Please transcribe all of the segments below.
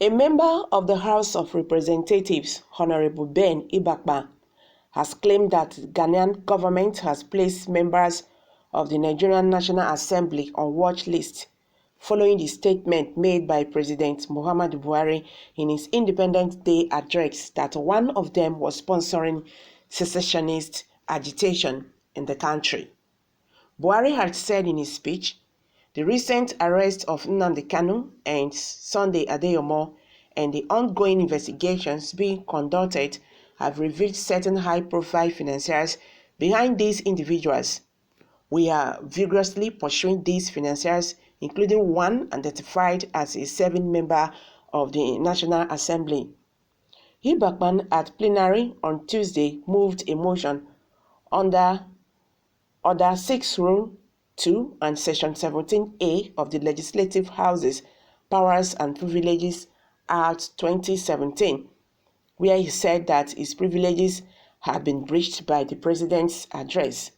A member of the House of Representatives, Honorable Ben Ibakpa, has claimed that the Ghanaian government has placed members of the Nigerian National Assembly on watch list following the statement made by President Muhammadu Buhari in his Independence Day address that one of them was sponsoring secessionist agitation in the country. Buhari had said in his speech, the recent arrest of Nnamdi Kanu and Sunday Adeyomo and the ongoing investigations being conducted have revealed certain high-profile financiers behind these individuals. We are vigorously pursuing these financiers, including one identified as a serving member of the National Assembly. Ibakpan at plenary on Tuesday moved a motion under Order 6 Rule 2 and Section 17A of the Legislative House's Powers and Privileges Act 2017, where he said that his privileges had been breached by the president's address.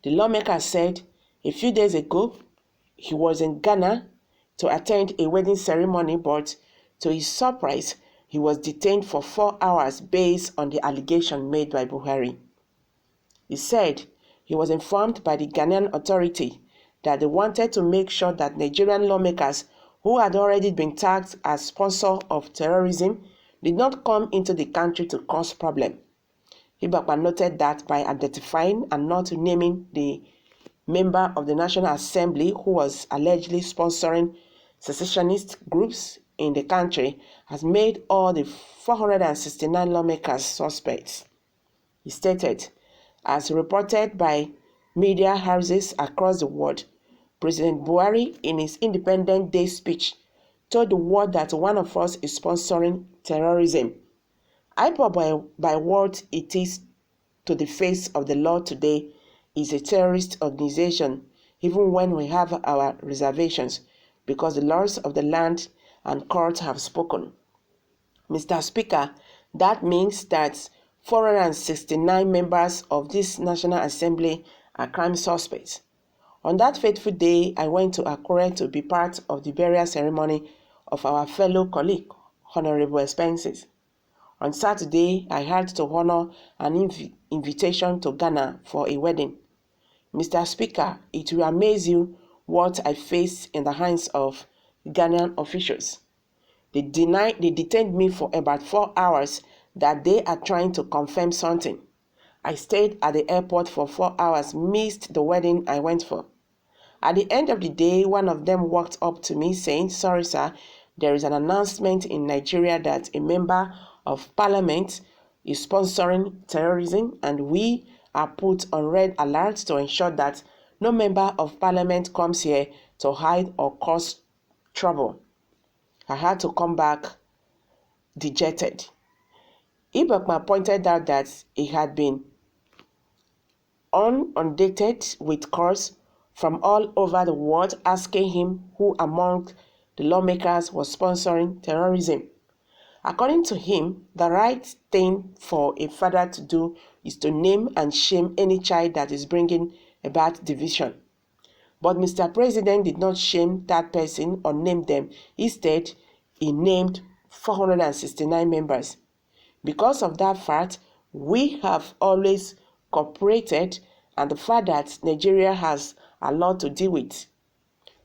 The lawmaker said a few days ago he was in Ghana to attend a wedding ceremony, but to his surprise, he was detained for 4 hours based on the allegation made by Buhari. He said he was informed by the Ghanaian authority that they wanted to make sure that Nigerian lawmakers who had already been tagged as sponsors of terrorism did not come into the country to cause problems. Ibakpa noted that by identifying and not naming the member of the National Assembly who was allegedly sponsoring secessionist groups in the country has made all the 469 lawmakers suspects. He stated, as reported by media houses across the world, President Buhari, in his Independence Day speech, told the world that one of us is sponsoring terrorism. IPOB, by what it is to the face of the law today, is a terrorist organization, even when we have our reservations, because the laws of the land and courts have spoken. Mr. Speaker, that means that 469 members of this National Assembly are crime suspects. On that fateful day, I went to Accra to be part of the burial ceremony of our fellow colleague, Honorable Expenses. On Saturday, I had to honor an invitation to Ghana for a wedding. Mr. Speaker, it will amaze you what I faced in the hands of Ghanaian officials. They detained me for about 4 hours that they are trying to confirm something. I stayed at the airport for 4 hours, missed the wedding I went for. At the end of the day, one of them walked up to me saying, "Sorry, sir, there is an announcement in Nigeria that a member of parliament is sponsoring terrorism, and we are put on red alert to ensure that no member of parliament comes here to hide or cause trouble." I had to come back dejected. Ibakpa pointed out that he had been inundated with calls from all over the world asking him who among the lawmakers was sponsoring terrorism. According to him, the right thing for a father to do is to name and shame any child that is bringing about division. But Mr. President did not shame that person or name them. Instead, he named 469 members. Because of that fact, we have always cooperated, and the fact that Nigeria has a lot to deal with.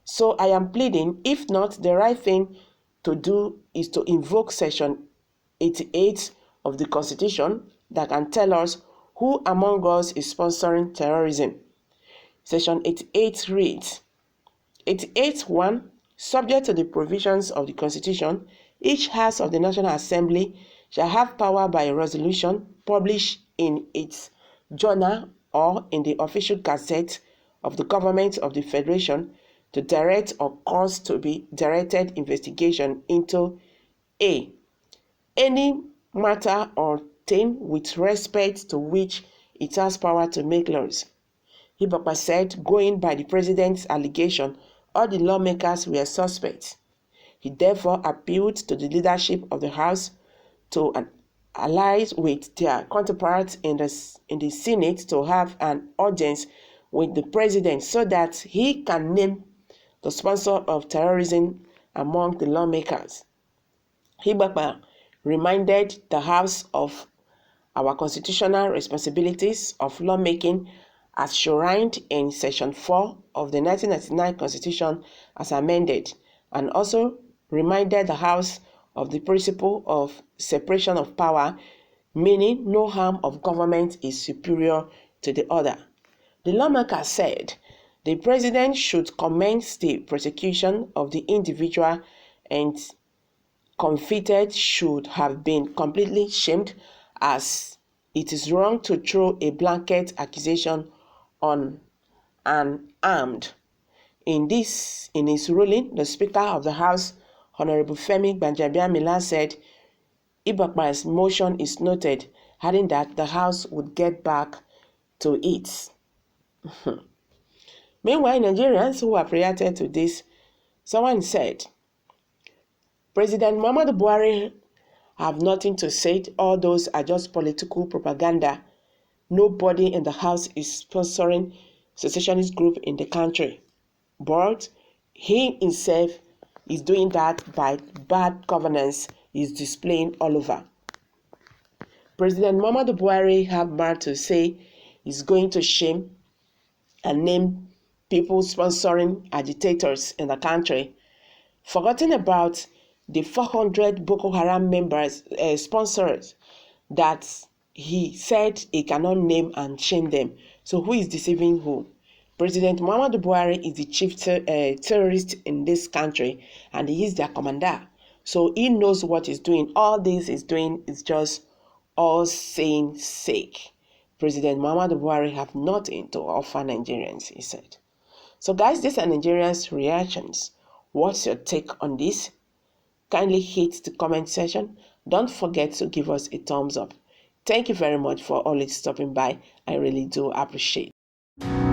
So I am pleading, if not, the right thing to do is to invoke Section 88 of the Constitution that can tell us who among us is sponsoring terrorism. Section 88 reads, 88.1. Subject to the provisions of the Constitution, each House of the National Assembly shall have power by a resolution published in its journal or in the official gazette of the Government of the Federation to direct or cause to be directed investigation into a. Any matter or thing with respect to which it has power to make laws. Ibakpa said, going by the president's allegation, all the lawmakers were suspects. He therefore appealed to the leadership of the House to ally with their counterparts in the Senate to have an audience with the president so that he can name the sponsor of terrorism among the lawmakers. Ibakpa reminded the House of our constitutional responsibilities of lawmaking as enshrined in Section 4 of the 1999 Constitution as amended, and also reminded the House of the principle of separation of power, meaning no arm of government is superior to the other. The lawmaker said the president should commence the prosecution of the individual and convicted should have been completely shamed, as it is wrong to throw a blanket accusation on an armed. In his ruling, the Speaker of the House, Honorable Femi Gbajabiamila, said Ibakpa's motion is noted, adding that the House would get back to it. Meanwhile, Nigerians who have reacted to this, someone said, President Muhammadu Buhari have nothing to say. All those are just political propaganda. Nobody in the House is sponsoring secessionist group in the country. But he himself is doing that by bad governance is displaying all over. President Muhammadu Buhari have more to say is going to shame and name people sponsoring agitators in the country, forgetting about the 400 Boko Haram members, sponsors that he said he cannot name and shame them. So who is deceiving who? President Muhammadu Buhari is the chief terrorist in this country, and he is their commander. So he knows what he's doing. All this he's doing is just all saying sake. President Muhammadu Buhari have nothing to offer Nigerians, he said. So guys, these are Nigerians' reactions. What's your take on this? Kindly hit the comment section. Don't forget to give us a thumbs up. Thank you very much for always stopping by. I really do appreciate it.